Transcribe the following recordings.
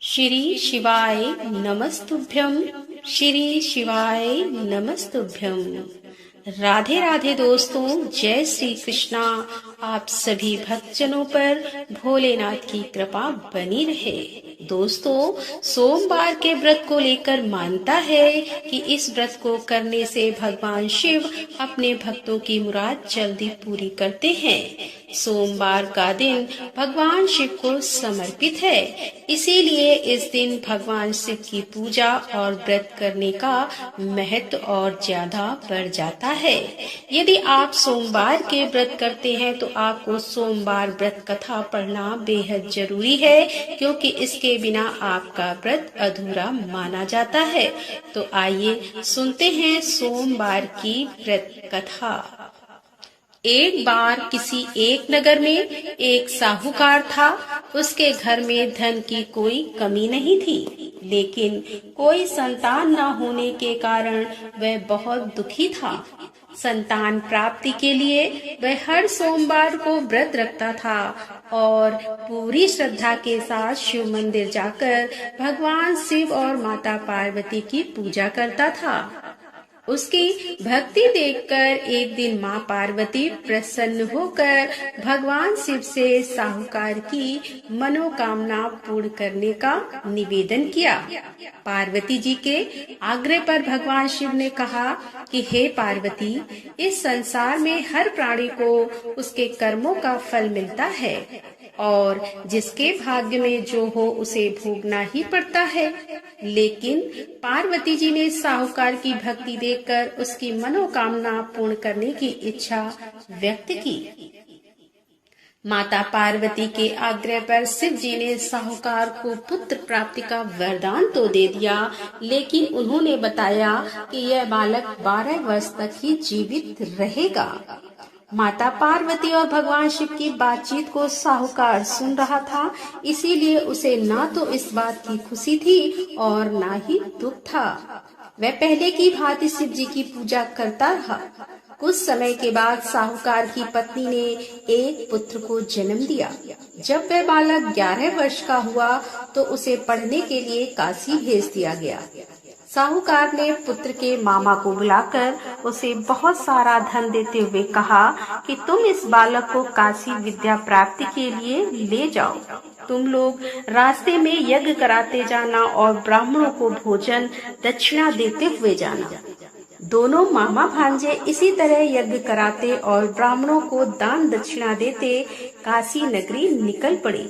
श्री शिवाय नमस्तुभ्यं। श्री शिवाय नमस्तुभ्यं। राधे राधे दोस्तों, जय श्री कृष्णा। आप सभी भक्तजनों पर भोलेनाथ की कृपा बनी रहे। दोस्तों, सोमवार के व्रत को लेकर मानता है कि इस व्रत को करने से भगवान शिव अपने भक्तों की मुराद जल्दी पूरी करते हैं। सोमवार का दिन भगवान शिव को समर्पित है, इसीलिए इस दिन भगवान शिव की पूजा और व्रत करने का महत्व और ज्यादा बढ़ जाता है। यदि आप सोमवार के व्रत करते हैं तो आपको सोमवार व्रत कथा पढ़ना बेहद जरूरी है, क्योंकि इसके बिना आपका व्रत अधूरा माना जाता है। तो आइए सुनते हैं सोमवार की व्रत कथा। एक बार किसी एक नगर में एक साहूकार था। उसके घर में धन की कोई कमी नहीं थी, लेकिन कोई संतान न होने के कारण वह बहुत दुखी था। संतान प्राप्ति के लिए वह हर सोमवार को व्रत रखता था और पूरी श्रद्धा के साथ शिव मंदिर जाकर भगवान शिव और माता पार्वती की पूजा करता था। उसकी भक्ति देखकर एक दिन माँ पार्वती प्रसन्न होकर भगवान शिव से साहूकार की मनोकामना पूर्ण करने का निवेदन किया। पार्वती जी के आग्रह पर भगवान शिव ने कहा कि हे पार्वती, इस संसार में हर प्राणी को उसके कर्मों का फल मिलता है और जिसके भाग्य में जो हो उसे भोगना ही पड़ता है। लेकिन पार्वती जी ने साहूकार की भक्ति देखकर उसकी मनोकामना पूर्ण करने की इच्छा व्यक्त की। माता पार्वती के आग्रह पर शिव जी ने साहूकार को पुत्र प्राप्ति का वरदान तो दे दिया, लेकिन उन्होंने बताया कि यह बालक 12 वर्ष तक ही जीवित रहेगा। माता पार्वती और भगवान शिव की बातचीत को साहूकार सुन रहा था, इसीलिए उसे ना तो इस बात की खुशी थी और ना ही दुख था। वह पहले की भांति शिव जी की पूजा करता रहा। कुछ समय के बाद साहूकार की पत्नी ने एक पुत्र को जन्म दिया। जब वह बालक 11 वर्ष का हुआ तो उसे पढ़ने के लिए काशी भेज दिया गया। साहूकार ने पुत्र के मामा को बुलाकर उसे बहुत सारा धन देते हुए कहा कि तुम इस बालक को काशी विद्या प्राप्ति के लिए ले जाओ। तुम लोग रास्ते में यज्ञ कराते जाना और ब्राह्मणों को भोजन दक्षिणा देते हुए जाना। दोनों मामा भांजे इसी तरह यज्ञ कराते और ब्राह्मणों को दान दक्षिणा देते काशी नगरी निकल पड़ी।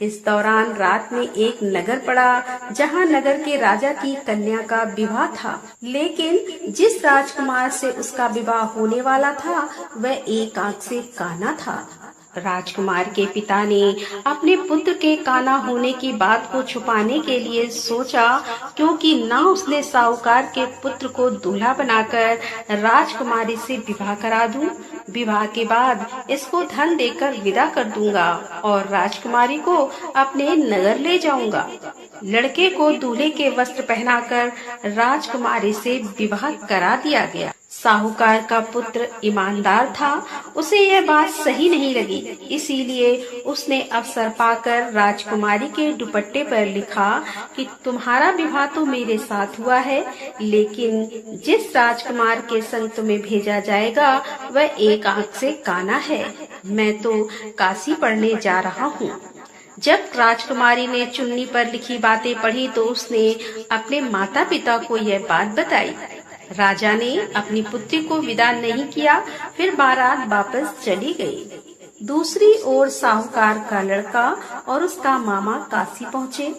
इस दौरान रात में एक नगर पड़ा, जहां नगर के राजा की कन्या का विवाह था। लेकिन जिस राजकुमार से उसका विवाह होने वाला था वह एक आंख से काना था। राजकुमार के पिता ने अपने पुत्र के काना होने की बात को छुपाने के लिए सोचा, क्योंकि ना उसने साहूकार के पुत्र को दूल्हा बनाकर राजकुमारी से विवाह करा दूं, विवाह के बाद इसको धन देकर विदा कर दूंगा और राजकुमारी को अपने नगर ले जाऊंगा। लड़के को दूल्हे के वस्त्र पहनाकर राजकुमारी से विवाह करा दिया गया। साहूकार का पुत्र ईमानदार था, उसे यह बात सही नहीं लगी, इसीलिए उसने अवसर पाकर राजकुमारी के दुपट्टे पर लिखा कि तुम्हारा विवाह तो मेरे साथ हुआ है, लेकिन जिस राजकुमार के संग तुम्हें भेजा जाएगा वह एक आंख से काना है। मैं तो काशी पढ़ने जा रहा हूँ। जब राजकुमारी ने चुन्नी पर लिखी बातें पढ़ी तो उसने अपने माता पिता को यह बात बताई। राजा ने अपनी पुत्री को विदा नहीं किया, फिर बारात वापस चली गई। दूसरी ओर साहूकार का लड़का और उसका मामा काशी पहुँचे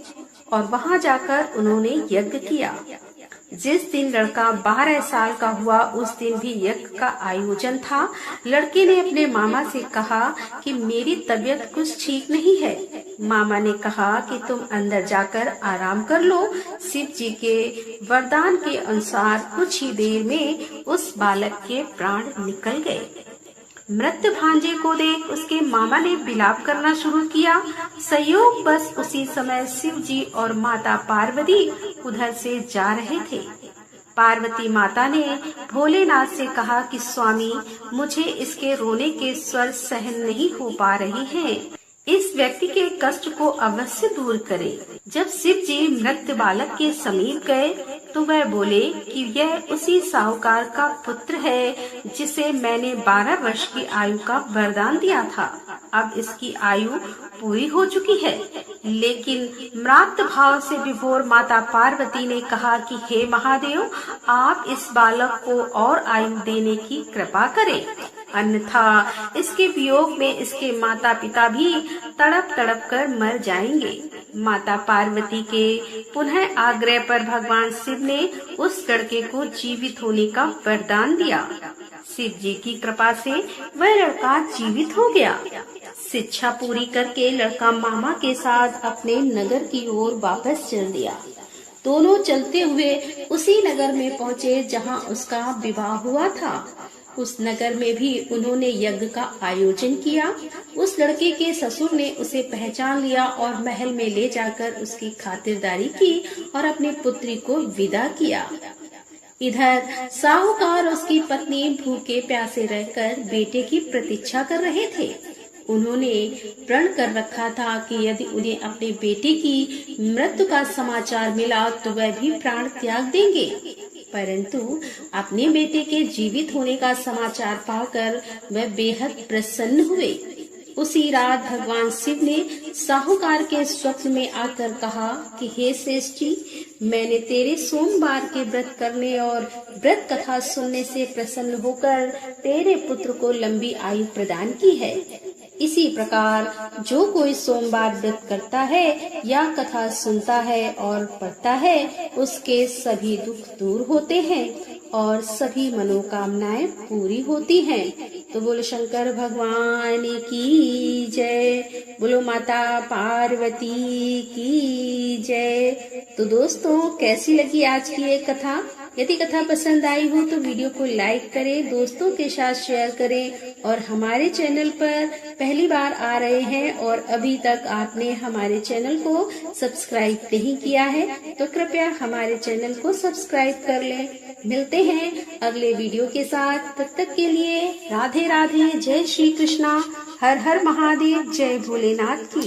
और वहां जाकर उन्होंने यज्ञ किया। जिस दिन लड़का 12 साल का हुआ उस दिन भी यज्ञ का आयोजन था। लड़के ने अपने मामा से कहा कि मेरी तबीयत कुछ ठीक नहीं है। मामा ने कहा कि तुम अंदर जाकर आराम कर लो। शिव जी के वरदान के अनुसार कुछ ही देर में उस बालक के प्राण निकल गए। मृत भांजे को देख उसके मामा ने विलाप करना शुरू किया। संयोग बस उसी समय शिव जी और माता पार्वती उधर से जा रहे थे। पार्वती माता ने भोलेनाथ से कहा कि स्वामी, मुझे इसके रोने के स्वर सहन नहीं हो पा रहे हैं, इस व्यक्ति के कष्ट को अवश्य दूर करे। जब शिव जी मृत बालक के समीप गए तो वह बोले कि यह उसी साहूकार का पुत्र है जिसे मैंने 12 वर्ष की आयु का वरदान दिया था। अब इसकी आयु पूरी हो चुकी है। लेकिन म्रात भाव से विभोर माता पार्वती ने कहा कि हे महादेव, आप इस बालक को और आयु देने की कृपा करें, अन्यथा इसके वियोग में इसके माता पिता भी तड़प तड़प कर मर जाएंगे। माता पार्वती के पुनः आग्रह पर भगवान शिव ने उस लड़के को जीवित होने का वरदान दिया। शिव जी की कृपा से वह लड़का जीवित हो गया। शिक्षा पूरी करके लड़का मामा के साथ अपने नगर की ओर वापस चल दिया। दोनों चलते हुए उसी नगर में पहुँचे जहाँ उसका विवाह हुआ था। उस नगर में भी उन्होंने यज्ञ का आयोजन किया। उस लड़के के ससुर ने उसे पहचान लिया और महल में ले जाकर उसकी खातिरदारी की और अपनी पुत्री को विदा किया। इधर साहूकार और उसकी पत्नी भूखे प्यासे रहकर बेटे की प्रतीक्षा कर रहे थे। उन्होंने प्रण कर रखा था कि यदि उन्हें अपने बेटे की मृत्यु का समाचार मिला तो वह भी प्राण त्याग देंगे। परंतु अपने बेटे के जीवित होने का समाचार पाकर वह बेहद प्रसन्न हुए। उसी रात भगवान शिव ने साहूकार के स्वप्न में आकर कहा कि हे श्रेष्ठ जी, मैंने तेरे सोमवार के व्रत करने और व्रत कथा सुनने से प्रसन्न होकर तेरे पुत्र को लंबी आयु प्रदान की है। इसी प्रकार जो कोई सोमवार व्रत करता है या कथा सुनता है और पढ़ता है, उसके सभी दुख दूर होते हैं और सभी मनोकामनाएं पूरी होती हैं। तो बोलो शंकर भगवान की जय, बोलो माता पार्वती की जय। तो दोस्तों, कैसी लगी आज की ये कथा? यदि कथा पसंद आई हो तो वीडियो को लाइक करें, दोस्तों के साथ शेयर करें और हमारे चैनल पर पहली बार आ रहे हैं और अभी तक आपने हमारे चैनल को सब्सक्राइब नहीं किया है तो कृपया हमारे चैनल को सब्सक्राइब कर लें। मिलते हैं अगले वीडियो के साथ। तब तक के लिए राधे राधे, जय श्री कृष्णा, हर हर महादेव, जय भोलेनाथ की।